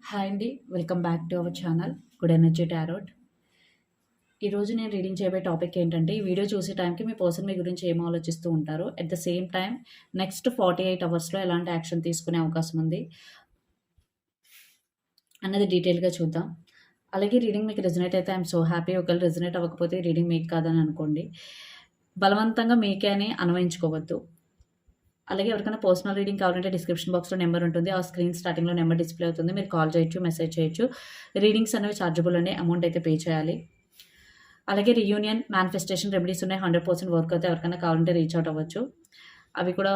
Hi అండి. Welcome back to our channel good energy tarot. ఈరోజు నేను రీడింగ్ చేయబోయే టాపిక్ ఏంటంటే, ఈ వీడియో చూసే టైంకి మీ పర్సన్ మీ గురించి ఏం ఆలోచిస్తూ ఉంటారు, at the same time next 48 అవర్స్‌లో ఎలాంటి యాక్షన్ తీసుకునే అవకాశం ఉంది అన్నది డీటెయిల్‌గా చూద్దాం. అలాగే రీడింగ్ మీకు రెజొనేట్ అయితే ఐయామ్ సో హ్యాపీ. ఒకవేళ రెజొనేట్ అవ్వకపోతే రీడింగ్ మీకు కాదని అనుకోండి. బలవంతంగా మీకే అని అన్వయించుకోవద్దు. అలాగే ఎవరికైనా పర్సనల్ రీడింగ్ కావాలంటే డిస్క్రిప్షన్ బాక్స్‌లో నెంబర్ ఉంటుంది. ఆ స్క్రీన్ స్టార్టింగ్‌లో నెంబర్ డిస్‌ప్లే అవుతుంది. మీరు కాల్ చేయొచ్చు, మెసేజ్ చేయొచ్చు. రీడింగ్స్ అనేవి చార్జబుల్ అండి. అమౌంట్ అయితే పే చేయాలి. అలాగే రియూనియన్, మేనిఫెస్టేషన్ రెమెడీస్ ఉన్నాయి. 100% వర్క్ అవుతాయి. ఎవరికైనా కావాలంటే రీచ్ అవుట్ అవ్వచ్చు. అవి కూడా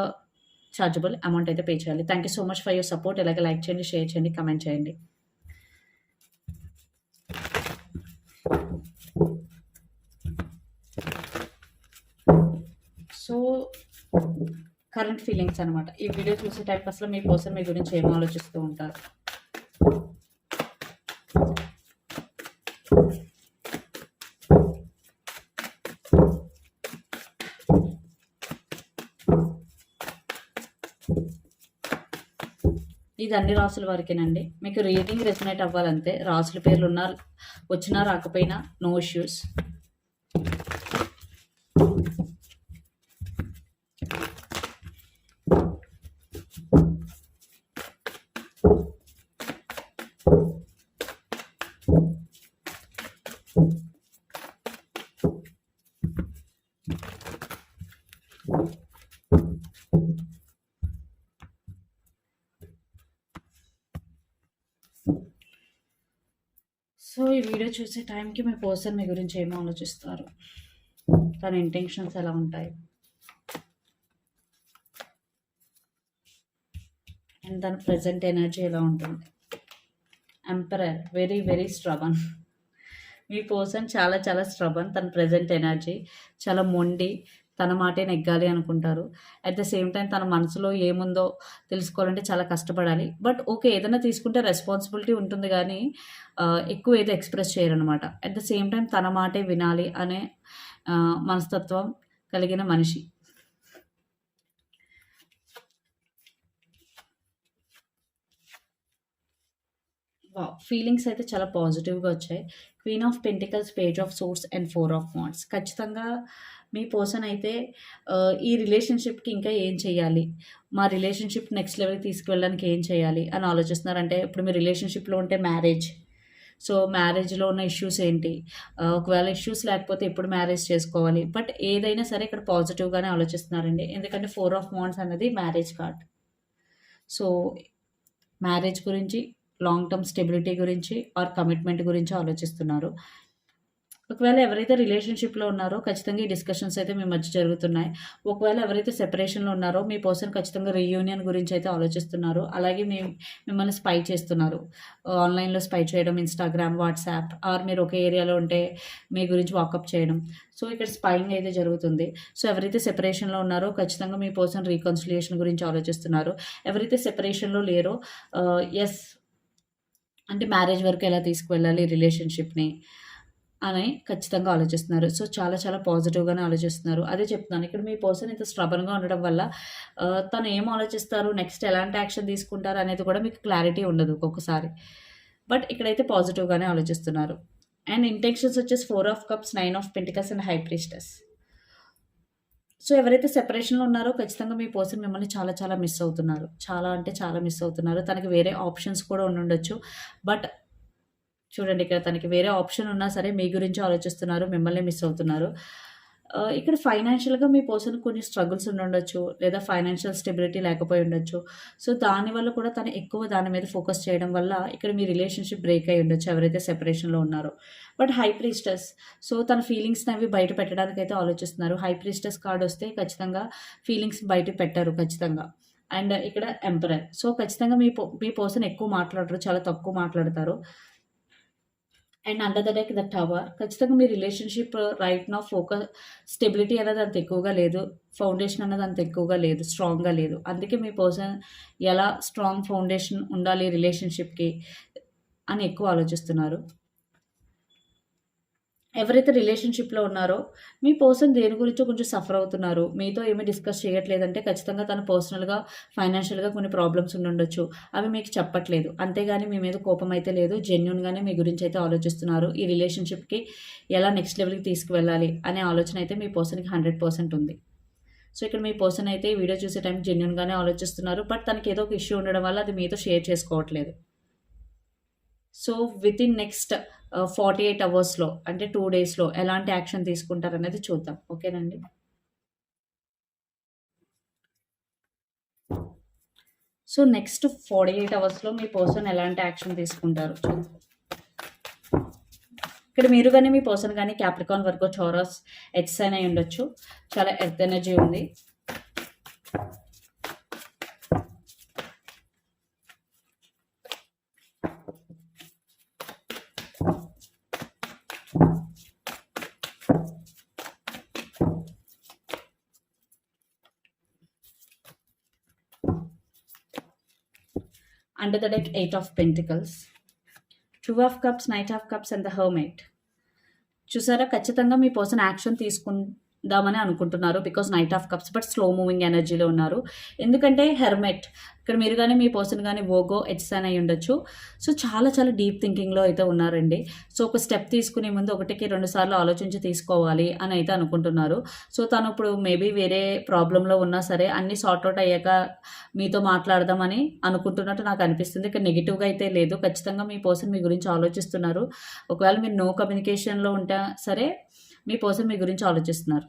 చార్జబుల్. అమౌంట్ అయితే పే చేయాలి. Thank you so much for your support. ఇలాగే లైక్ చేయండి, షేర్ చేయండి, కామెంట్ చేయండి. సో కరెంట్ ఫీలింగ్స్ అనమాట. ఈ వీడియో చూసే టైంకి అసలు మీ పర్సన్ మీ గురించి ఏం ఆలోచిస్తూ ఉంటారు. ఇది అన్ని రాసుల వరకేనండి. మీకు రీడింగ్ రెజొనేట్ అవ్వాలంతే. రాసుల పేర్లు ఉన్నా వచ్చినా రాకపోయినా నో ఇష్యూస్. సో ఈ వీడియో చూసే టైంకి మీ పర్సన్ మీ గురించి ఏమో ఆలోచిస్తారు, తన ఇంటెన్షన్స్ ఎలా ఉంటాయి, అండ్ తన ప్రెజెంట్ ఎనర్జీ ఎలా ఉంటుంది. Emperor very very stubborn. మీ పర్సన్ చాలా చాలా స్ట్రబన్. తన ప్రెజెంట్ ఎనర్జీ చాలా మొండి. తన మాటే నెగ్గాలి అనుకుంటారు. అట్ ద సేమ్ టైం తన మనసులో ఏముందో తెలుసుకోవాలంటే చాలా కష్టపడాలి. బట్ ఓకే, ఏదైనా తీసుకుంటే రెస్పాన్సిబిలిటీ ఉంటుంది కానీ ఎక్కువ ఏదో ఎక్స్ప్రెస్ చేయరనమాట. అట్ ద సేమ్ టైం తన మాటే వినాలి అనే మనస్తత్వం కలిగిన మనిషి. ఫీలింగ్స్ అయితే చాలా పాజిటివ్గా వచ్చాయి. Queen of pentacles, page of swords and 4 of wands. ఖచ్చితంగా మీ పర్సన్ అయితే ఈ రిలేషన్షిప్కి ఇంకా ఏం చేయాలి, మా రిలేషన్షిప్ నెక్స్ట్ లెవెల్కి తీసుకువెళ్ళడానికి ఏం చేయాలి అని ఆలోచిస్తున్నారు. అంటే ఇప్పుడు మీ రిలేషన్షిప్లో ఉంటే మ్యారేజ్, సో మ్యారేజ్లో ఉన్న ఇష్యూస్ ఏంటి, ఒకవేళ ఇష్యూస్ లేకపోతే ఎప్పుడు మ్యారేజ్ చేసుకోవాలి, బట్ ఏదైనా సరే ఇక్కడ పాజిటివ్గానే ఆలోచిస్తున్నారండి. ఎందుకంటే 4 ఆఫ్ వాండ్స్ అన్నది మ్యారేజ్ కార్డ్. సో మ్యారేజ్ గురించి, లాంగ్ టర్మ్ స్టెబిలిటీ గురించి ఆర్ కమిట్మెంట్ గురించి ఆలోచిస్తున్నారు. ఒకవేళ ఎవరైతే రిలేషన్‌షిప్‌లో ఉన్నారో ఖచ్చితంగా ఈ డిస్కషన్స్ అయితే మీ మధ్య జరుగుతున్నాయి. ఒకవేళ ఎవరైతే సెపరేషన్‌లో ఉన్నారో మీ పర్సన్ ఖచ్చితంగా రీయూనియన్ గురించి అయితే ఆలోచిస్తున్నారు. అలాగే మిమ్మల్ని స్పై చేస్తున్నారు. ఆన్‌లైన్‌లో స్పై చేయడం, ఇన్‌స్టాగ్రామ్, వాట్సాప్ ఆర్ మీరు ఒకే ఏరియాలో ఉంటే మీ గురించి వాకప్ చేయడం. సో ఇక్కడ స్పైయింగ్ అయితే జరుగుతుంది. సో ఎవరైతే సెపరేషన్‌లో ఉన్నారో ఖచ్చితంగా మీ పర్సన్ రీకన్సిలియేషన్ గురించి ఆలోచిస్తున్నారు. ఎవరైతే సెపరేషన్‌లో లేరో యెస్, అంటే మ్యారేజ్ వరకు ఎలా తీసుకువెళ్ళాలి రిలేషన్‌షిప్‌ని అని ఖచ్చితంగా ఆలోచిస్తున్నారు. సో చాలా చాలా పాజిటివ్‌గానే ఆలోచిస్తున్నారు. అదే చెప్తున్నాను. ఇక్కడ మీ పర్సన్ ఇంత స్ట్రబన్‌గా ఉండడం వల్ల తను ఏం ఆలోచిస్తారు, నెక్స్ట్ ఎలాంటి యాక్షన్ తీసుకుంటారు అనేది కూడా మీకు క్లారిటీ ఉండదు ఒక్కొక్కసారి. బట్ ఇక్కడైతే పాజిటివ్‌గానే ఆలోచిస్తున్నారు. అండ్ ఇంటెన్షన్స్ వచ్చేసి 4 of cups, 9 of pentacles and high priestess. So ఎవరైతే సెపరేషన్‌లో ఉన్నారో ఖచ్చితంగా మీ పర్సన్ మిమ్మల్ని చాలా చాలా మిస్ అవుతున్నారు. చాలా అంటే చాలా మిస్ అవుతున్నారు. తనకి వేరే ఆప్షన్స్ కూడా ఉండుండొచ్చు. బట్ చూడండి, ఇక్కడ తనకి వేరే ఆప్షన్ ఉన్నా సరే మీ గురించి ఆలోచిస్తున్నారు. మిమ్మల్నే మిస్ అవుతున్నారు. ఇక్కడ ఫైనాన్షియల్‌గా మీ పర్సన్‌కి కొన్ని స్ట్రగుల్స్ ఉండుండొచ్చు. లేదా ఫైనాన్షియల్ స్టెబిలిటీ లేకపోయి ఉండొచ్చు. సో దానివల్ల కూడా తను ఎక్కువ దాని మీద ఫోకస్ చేయడం వల్ల ఇక్కడ మీ రిలేషన్‌షిప్ బ్రేక్ అయ్యి ఉండొచ్చు ఎవరైతే సెపరేషన్‌లో ఉన్నారో. బట్ హై ప్రీస్టెస్, సో తన ఫీలింగ్స్‌ని అవి బయట పెట్టడానికైతే ఆలోచిస్తున్నారు. హై ప్రీస్టెస్ కార్డ్ వస్తే ఖచ్చితంగా ఫీలింగ్స్ బయట పెట్టరు ఖచ్చితంగా. అండ్ ఇక్కడ ఎంపరర్. సో ఖచ్చితంగా మీ పర్సన్ ఎక్కువ మాట్లాడరు. చాలా తక్కువ మాట్లాడతారు. And under the deck the tower. ఖచ్చితంగా మీ రిలేషన్‌షిప్ రైట్ నౌ స్టెబిలిటీ అనేది అంత ఎక్కువగా లేదు. ఫౌండేషన్ అనేది అంత ఎక్కువగా లేదు. స్ట్రాంగ్‌గా లేదు. అందుకే మీ పర్సన్ ఎలా స్ట్రాంగ్ ఫౌండేషన్ ఉండాలి రిలేషన్‌షిప్‌కి అని ఎక్కువ ఆలోచిస్తున్నారు. ఎవరైతే రిలేషన్‌షిప్‌లో ఉన్నారో, మీ పర్సన్ దేని గురించో కొంచెం సఫర్ అవుతున్నారు. మీతో ఏమి డిస్కస్ చేయట్లేదంటే ఖచ్చితంగా తను పర్సనల్‌గా, ఫైనాన్షియల్‌గా కొన్ని ప్రాబ్లమ్స్ ఉండుండొచ్చు. అవి మీకు చెప్పట్లేదు. అంతేగాని మీ మీద కోపం అయితే లేదు. జెన్యూన్‌గానే మీ గురించి అయితే ఆలోచిస్తున్నారు. ఈ రిలేషన్‌షిప్‌కి ఎలా నెక్స్ట్ లెవెల్‌కి తీసుకువెళ్ళాలి అనే ఆలోచన అయితే మీ పర్సన్‌కి 100% ఉంది. సో, ఇక్కడ మీ పర్సన్ అయితే ఈ వీడియో చూసే టైంకి జెన్యూన్‌గానే ఆలోచిస్తున్నారు. బట్ తనకేదో ఒక ఇష్యూ ఉండడం వల్ల అది మీతో షేర్ చేసుకోవట్లేదు. సో, వితిన్ నెక్స్ట్ 48 అవర్స్‌లో అంటే 2 డేస్‌లో ఎలాంటి యాక్షన్ తీసుకుంటారనేది చూద్దాం. ఓకేనండి. సో, నెక్స్ట్ 48 అవర్స్‌లో మీ పర్సన్ ఎలాంటి యాక్షన్ తీసుకుంటారో చూద్దాం. ఇక్కడ మీరు గాని, మీ పర్సన్ గాని Capricorn, Virgo, Taurus, earth sign అయి ఉండొచ్చు. చాలా ఎర్త్ ఎనర్జీ ఉంది. Under the deck, 8 of Pentacles, 2 of Cups, Knight of Cups and the Hermit. చూసారా? ఖచ్చితంగా మీ పర్సన్ యాక్షన్ తీసుకుందామని అనుకుంటున్నారు. Because knight of cups but slow moving ఎనర్జీలో ఉన్నారు. ఎందుకంటే హెర్మెట్ ఇక్కడ మీరు కానీ మీ పర్సన్ కానీ వోగో ఎడ్సన్ అయి ఉండొచ్చు. సో చాలా చాలా డీప్ థింకింగ్లో అయితే ఉన్నారండి. సో ఒక స్టెప్ తీసుకునే ముందు 1కి 2 సార్లు ఆలోచించి తీసుకోవాలి అని అయితే అనుకుంటున్నారు. సో తను ఇప్పుడు మేబీ వేరే ప్రాబ్లంలో ఉన్నా సరే అన్నీ సార్ట్అవుట్ అయ్యాక మీతో మాట్లాడదామని అనుకుంటున్నట్టు నాకు అనిపిస్తుంది. ఇక్కడ నెగిటివ్గా అయితే లేదు. ఖచ్చితంగా మీ పర్సన్ మీ గురించి ఆలోచిస్తున్నారు. ఒకవేళ మీరు నో కమ్యూనికేషన్లో ఉంటే సరే మీ పర్సన్ మీ గురించి ఆలోచిస్తున్నారు.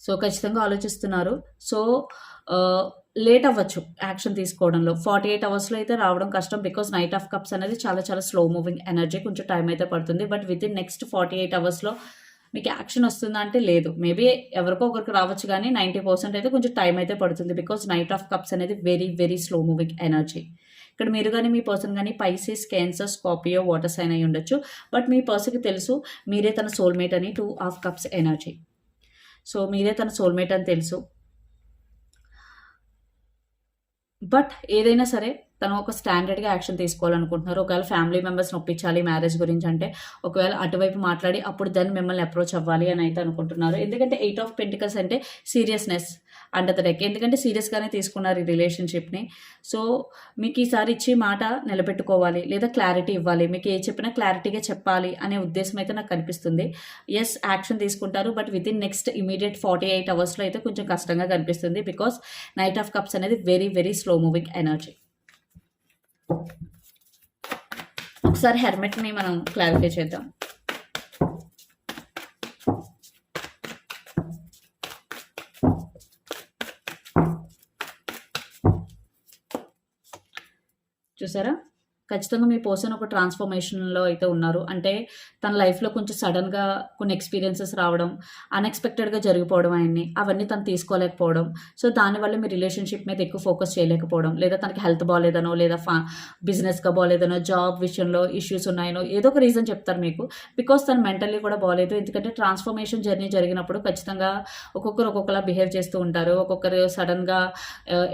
సో ఖచ్చితంగా ఆలోచిస్తున్నారు. సో లేట్ అవ్వచ్చు యాక్షన్ తీసుకోవడంలో. 48 అవర్స్‌లో అయితే రావడం కష్టం. బికాజ్ నైట్ ఆఫ్ కప్స్ అనేది చాలా చాలా స్లో మూవింగ్ ఎనర్జీ. కొంచెం టైం అయితే పడుతుంది. బట్ వితిన్ నెక్స్ట్ 48 అవర్స్‌లో మీకు యాక్షన్ వస్తుందా అంటే లేదు. మేబీ ఎవరికో ఒకరికి రావచ్చు కానీ 90% అయితే కొంచెం టైం అయితే పడుతుంది. బికాజ్ నైట్ ఆఫ్ కప్స్ అనేది very very slow moving energy. ఇక్కడ మీరు కానీ మీ పర్సన్ కానీ Pisces, Cancer, Scorpio, water sign అయి ఉండొచ్చు. బట్ మీ పర్సన్‌కి తెలుసు మీరే తన సోల్‌మేట్ అని. 2 ఆఫ్ కప్స్ ఎనర్జీ. సో మీరే తన సోల్‌మేట్ అని తెలుసు. బట్ ఏదైనా సరే తను ఒక స్టాండర్డ్‌గా యాక్షన్ తీసుకోవాలనుకుంటున్నారు. ఒకవేళ ఫ్యామిలీ మెంబర్స్‌ని ఒప్పించాలి మ్యారేజ్ గురించి అంటే, ఒకవేళ అటువైపు మాట్లాడి అప్పుడు దెన్ మిమ్మల్ని అప్రోచ్ అవ్వాలి అని అయితే అనుకుంటున్నారు. ఎందుకంటే 8 ఆఫ్ పెంటికల్స్ అంటే సీరియస్‌నెస్ అండర్ ద డెక్. ఎందుకంటే సీరియస్‌గానే తీసుకున్నారు ఈ రిలేషన్‌షిప్‌ని. సో మీకు ఈసారి ఇచ్చి మాట నిలబెట్టుకోవాలి లేదా క్లారిటీ ఇవ్వాలి. మీకు ఏ చెప్పినా క్లారిటీగా చెప్పాలి అనే ఉద్దేశం అయితే నాకు కనిపిస్తుంది. యెస్ యాక్షన్ తీసుకుంటారు. బట్ వితిన్ నెక్స్ట్ ఇమ్మీడియేట్ 48 అవర్స్‌లో అయితే కొంచెం కష్టంగా కనిపిస్తుంది. బికాజ్ నైట్ ఆఫ్ కప్స్ అనేది very very slow moving energy. ఒకసారి హెర్మెట్‌ని మనం క్లారిఫై చేద్దాం. చూసారా? ఖచ్చితంగా మీ పర్సన్ ఒక ట్రాన్స్‌ఫర్మేషన్‌లో అయితే ఉన్నారు. అంటే తన లైఫ్‌లో కొంచెం సడెన్‌గా కొన్ని ఎక్స్‌పీరియన్సెస్ రావడం, అన్‌ఎక్స్‌పెక్టెడ్‌గా జరిగిపోవడం అవన్నీ తను తీసుకోలేకపోవడం. సో దానివల్ల మీ రిలేషన్‌షిప్ మీద ఎక్కువ ఫోకస్ చేయలేకపోవడం. లేదా తనకి హెల్త్ బాలేదనో, లేదా బిజినెస్‌గా బాలేదనో, జాబ్ విషయంలో ఇష్యూస్ ఉన్నాయనో ఏదో ఒక రీజన్ చెప్తారు మీకు. బికాజ్ తను మెంటల్లీ కూడా బాలేదు. ఎందుకంటే ట్రాన్స్‌ఫర్మేషన్ జర్నీ జరిగినప్పుడు ఖచ్చితంగా ఒక్కొక్కరు ఒక్కొక్కలా బిహేవ్ చేస్తూ ఉంటారు. ఒక్కొక్కరు సడెన్‌గా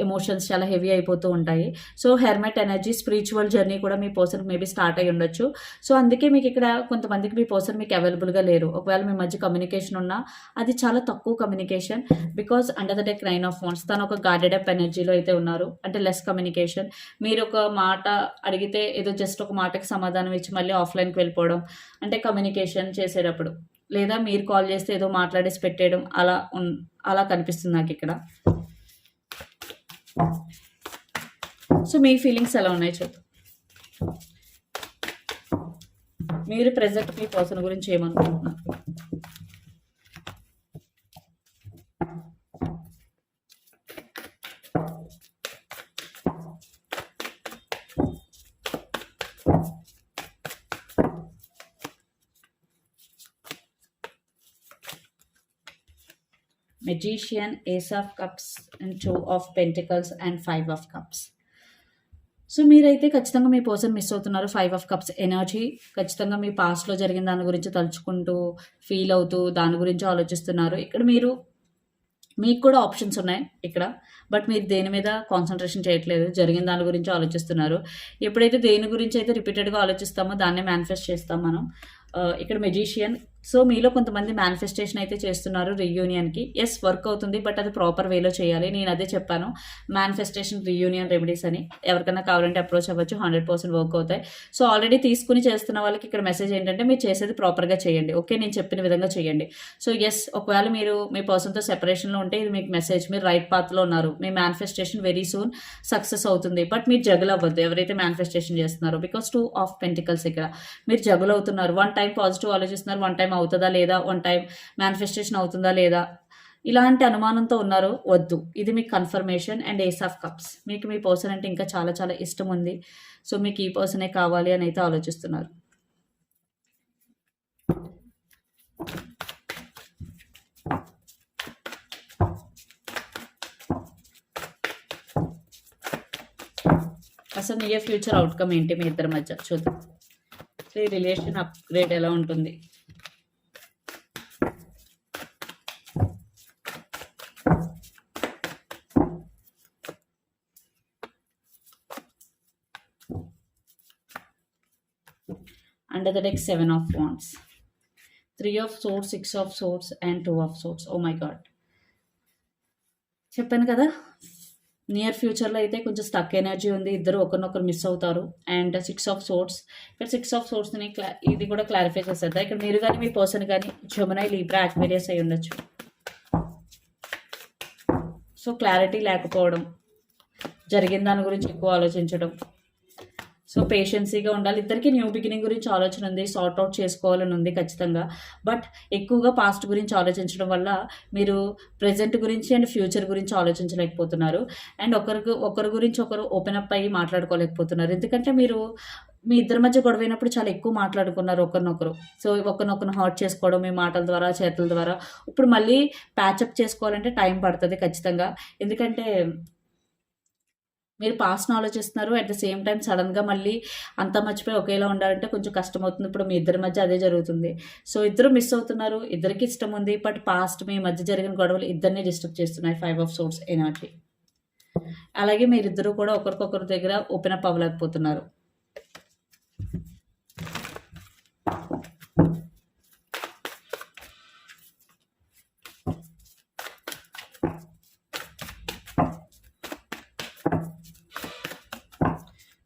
ఎమోషన్స్ చాలా హెవీ అయిపోతూ ఉంటాయి. సో హెర్మెట్ ఎనర్జీ స్పిరిచువల్ జర్నీ కూడా మీ పర్సన్‌కి మేబీ స్టార్ట్ అయ్యి ఉండొచ్చు. సో అందుకే మీకు ఇక్కడ కొంతమందికి మీ పర్సన్ మీకు అవైలబుల్‌గా లేరు. ఒకవేళ మీ మధ్య కమ్యూనికేషన్ ఉన్నా అది చాలా తక్కువ communication. Because under the deck 9 of wands తను ఒక గార్డెడ్ అప్ ఎనర్జీలో అయితే ఉన్నారు. అంటే లెస్ కమ్యూనికేషన్. మీరు ఒక మాట అడిగితే ఏదో జస్ట్ ఒక మాటకి సమాధానం ఇచ్చి మళ్ళీ ఆఫ్‌లైన్‌కి వెళ్ళిపోవడం. అంటే కమ్యూనికేషన్ చేసేటప్పుడు. లేదా మీరు కాల్ చేస్తే ఏదో మాట్లాడేసి పెట్టేయడం అలా కనిపిస్తుంది నాకిక్కడ. సో మీ ఫీలింగ్స్ ఎలా ఉన్నాయి చూద్దాం. మీరు ప్రెజెంట్ మీ పర్సన్ గురించి ఏమనుకుంటున్నారు? Magician, Ace of Cups and 2 of Pentacles and 5 of Cups. So మీరైతే ఖచ్చితంగా మీ పర్సన్ మిస్ అవుతున్నారు. 5 ఆఫ్ కప్స్ ఎనర్జీ ఖచ్చితంగా మీ పాస్ట్‌లో జరిగిన దాని గురించి తలుచుకుంటూ, ఫీల్ అవుతూ, దాని గురించి ఆలోచిస్తున్నారు. ఇక్కడ మీకు కూడా ఆప్షన్స్ ఉన్నాయి ఇక్కడ. బట్ మీరు దేని మీద కాన్సంట్రేషన్ చేయట్లేదు. జరిగిన దాని గురించి ఆలోచిస్తున్నారు. ఎప్పుడైతే దేని గురించి అయితే రిపీటెడ్‌గా ఆలోచిస్తామో దాన్నే మేనిఫెస్ట్ చేస్తాం మనం. ఇక్కడ మెజిషియన్. సో, మీలో కొంతమంది మేనిఫెస్టేషన్ అయితే చేస్తున్నారు రీయూనియన్‌కి. యెస్, వర్క్ అవుతుంది. బట్ అది ప్రాపర్ వేలో చేయాలి. నేను అదే చెప్పాను. మేనిఫెస్టేషన్ రీయూనియన్ రెమెడీస్ అని. ఎవరికైనా కావాలంటే అప్రోచ్ అవ్వచ్చు. 100% వర్క్ అవుతాయి. సో, ఆల్రెడీ తీసుకొని చేస్తున్న వాళ్ళకి ఇక్కడ మెసేజ్ ఏంటంటే మీరు చేసేది ప్రాపర్‌గా చేయండి. ఓకే. నేను చెప్పిన విధంగా చేయండి. సో, యెస్, ఒకవేళ మీరు మీ పర్సన్‌తో సెపరేషన్‌లో ఉంటే ఇది మీకు మెసేజ్. మీరు రైట్ పాత్‌లో ఉన్నారు. మీ మేనిఫెస్టేషన్ వెరీ సూన్ సక్సెస్ అవుతుంది. బట్ మీరు జగల్ అవ్వద్దు ఎవరైతే మేనిఫెస్టేషన్ చేస్తున్నారో. బికాస్ 2 ఆఫ్ పెంటికల్స్ ఇక్కడ. మీరు జగుల్ అవుతున్నారు. వన్ టైం పాజిటివ్ ఆలోచిస్తున్నారు. వన్ టైం అవుతదా లేదా? వన్ టైం మేనిఫెస్టేషన్ అవుతుందా లేదా? ఇలాంటి అనుమానంతో ఉన్నారు. వద్దు. ఇది మీకు confirmation and ace of cups. మీకు మీ పర్సన్ అంటే ఇంకా చాలా చాలా ఇష్టం ఉంది. సో, మీకు ఈ పర్సనే కావాలి అని అయితే ఆలోచిస్తున్నారు. అసలు నియర్ ఫ్యూచర్ అవుట్‌కమ్ ఏంటి మీ ఇద్దరి మధ్య చూద్దాం. ఈ రిలేషన్ అప్‌గ్రేడ్ ఎలా ఉంటుంది? Under the deck 7 of Wands, 3 of Swords, 6 of Swords and 2 of Swords. Oh my God. చెప్పాను కదా! నియర్ ఫ్యూచర్‌లో అయితే కొంచెం స్టక్ ఎనర్జీ ఉంది. ఇద్దరు ఒకరినొకరు మిస్ అవుతారు. And 6 of swords. ఇక్కడ 6 ఆఫ్ సోర్డ్స్‌ని ఇది కూడా క్లారిఫై చేసేద్దాం. ఇక్కడ మీరు గాని, మీ పర్సన్ గాని జెమినీ, లిబ్రా, అక్వేరియస్ అయి ఉండొచ్చు. సో, క్లారిటీ లేకపోవడం, జరిగిన దాని గురించి ఎక్కువ ఆలోచించడం. సో, పేషెన్సీగా ఉండాలి. ఇద్దరికీ న్యూ బిగినింగ్ గురించి ఆలోచన ఉంది. సార్ట్ అవుట్ చేసుకోవాలని ఉంది ఖచ్చితంగా. బట్ ఎక్కువగా పాస్ట్ గురించి ఆలోచించడం వల్ల మీరు ప్రెజెంట్ గురించి అండ్ ఫ్యూచర్ గురించి ఆలోచించలేకపోతున్నారు. అండ్ ఒకరి గురించి ఒకరు ఓపెన్ అప్ అయ్యి మాట్లాడుకోలేకపోతున్నారు. ఎందుకంటే మీరు మీ ఇద్దరి మధ్య గొడవైనప్పుడు చాలా ఎక్కువ మాట్లాడుకున్నారు ఒకరినొకరు. సో, ఒకరినొకరు హర్ట్ చేసుకోవడం మీ మాటల ద్వారా, చేతుల ద్వారా. ఇప్పుడు మళ్ళీ ప్యాచప్ చేసుకోవాలంటే టైం పడతది ఖచ్చితంగా. ఎందుకంటే మీరు పాస్ట్‌ని ఆలోచిస్తున్నారు. అట్ ద సేమ్ టైమ్ సడెన్‌గా మళ్ళీ అంతా మర్చిపోయి ఒకేలా ఉండాలంటే కొంచెం కష్టమవుతుంది. ఇప్పుడు మీ ఇద్దరి మధ్య అదే జరుగుతుంది. సో, ఇద్దరు మిస్ అవుతున్నారు. ఇద్దరికీ ఇష్టం ఉంది. బట్ పాస్ట్ మీ మధ్య జరిగిన గొడవలు ఇద్దరిని డిస్టర్బ్ చేస్తున్నాయి. 5 ఆఫ్ సోర్డ్స్ ఎనర్జీ. అలాగే మీరిద్దరూ కూడా ఒకరికొకరి దగ్గర ఓపెన్ అప్ అవ్వలేకపోతున్నారు.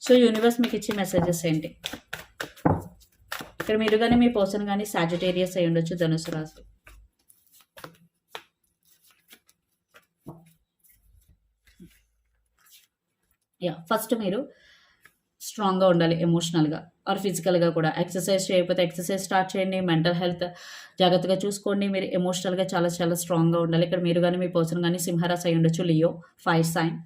సో, యూనివర్స్ మీకు ఇచ్చే మెసేజెస్ ఏంటి? ఇక్కడ మీరు గాని, మీ పర్సన్ గాని సాజిటేరియస్ అయి ఉండొచ్చు, ధనుసు రాశి. ఫస్ట్ మీరు స్ట్రాంగ్‌గా ఉండాలి ఎమోషనల్‌గా ఆర్ ఫిజికల్‌గా కూడా. ఎక్సర్సైజ్ చేయకపోతే ఎక్సర్సైజ్ స్టార్ట్ చేయండి. మెంటల్ హెల్త్ జాగ్రత్తగా చూసుకోండి. మీరు ఎమోషనల్‌గా చాలా చాలా స్ట్రాంగ్‌గా ఉండాలి. ఇక్కడ మీరు గాని, మీ పర్సన్ గాని సింహరాశి అయి ఉండొచ్చు, లియో, ఫైర్ సైన్.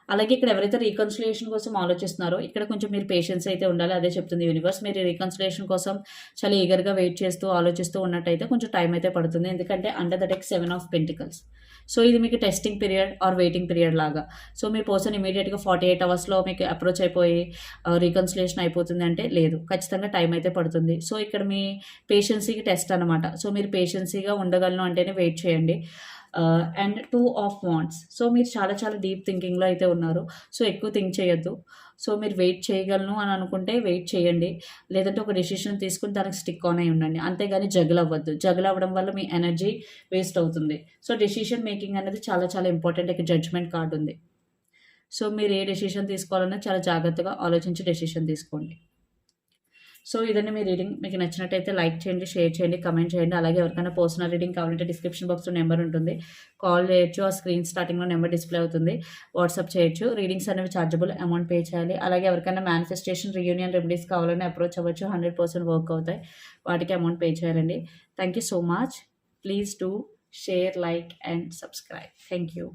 అలాగే ఇక్కడ ఎవరైతే రీకన్సిలియేషన్ కోసం ఆలోచిస్తున్నారో ఇక్కడ కొంచెం మీరు పేషెన్స్ అయితే ఉండాలి. అదే చెప్తుంది యూనివర్స్. మీరు రీకన్సిలియేషన్ కోసం చాలా ఈగర్‌గా వెయిట్ చేస్తూ, ఆలోచిస్తూ ఉన్నట్టయితే కొంచెం టైం అయితే పడుతుంది. ఎందుకంటే under the deck 7 of pentacles. So, ఇది మీకు testing period are waiting period లాగా. సో, మీ పర్సన్ ఇమ్మీడియేట్‌గా 48 అవర్స్‌లో మీకు అప్రోచ్ అయిపోయి రీకన్సిలియేషన్ అయిపోతుంది అంటే లేదు. ఖచ్చితంగా టైం అయితే పడుతుంది. సో, ఇక్కడ మీ పేషెన్సీకి టెస్ట్ అనమాట. సో, మీరు పేషెన్సీగా ఉండగలను అంటేనే వెయిట్ చేయండి. And 2 of wands. సో, మీరు చాలా చాలా డీప్ థింకింగ్‌లో అయితే ఉన్నారు. సో, ఎక్కువ థింక్ చేయొద్దు. సో, మీరు వెయిట్ చేయగలను అని అనుకుంటే వెయిట్ చేయండి. లేదంటే ఒక డెసిషన్ తీసుకొని దానికి స్టిక్ ఆన్ అయ్యి ఉండండి. అంతేగాని జగల్ అవ్వద్దు. జగల్ అవ్వడం వల్ల మీ ఎనర్జీ వేస్ట్ అవుతుంది. సో, డెసిషన్ మేకింగ్ అనేది చాలా చాలా ఇంపార్టెంట్. ఇక్కడ జడ్జ్‌మెంట్ కార్డ్ ఉంది. సో, మీరు ఏ డెసిషన్ తీసుకోవాలన్నా చాలా జాగ్రత్తగా ఆలోచించి డెసిషన్ తీసుకోండి. సో, ఇదండి మీ రీడింగ్. మీకు నచ్చినట్టయితే లైక్ చేయండి, షేర్ చేయండి, కమెంట్ చేయండి. అలాగే ఎవరికైనా పర్సనల్ రీడింగ్ కావాలంటే డిస్క్రిప్షన్ బాక్స్‌లో నెంబర్ ఉంటుంది. కాల్ చేయొచ్చు. ఆ స్క్రీన్ స్టార్టింగ్‌లో నెంబర్ డిస్‌ప్లే అవుతుంది. వాట్సాప్ చేయొచ్చు. రీడింగ్స్ అనేవి చార్జబుల్. అమౌంట్ పే చేయాలి. అలాగే ఎవరికైనా మేనిఫెస్టేషన్, రీయూనియన్ రెమెడీస్ కావాలన్నా అప్రోచ్ అవ్వచ్చు. 100% వర్క్ అవుతాయి. వాటికి అమౌంట్ పే చేయాలండి. Thank you so much. Please do share, like and subscribe. Thank you.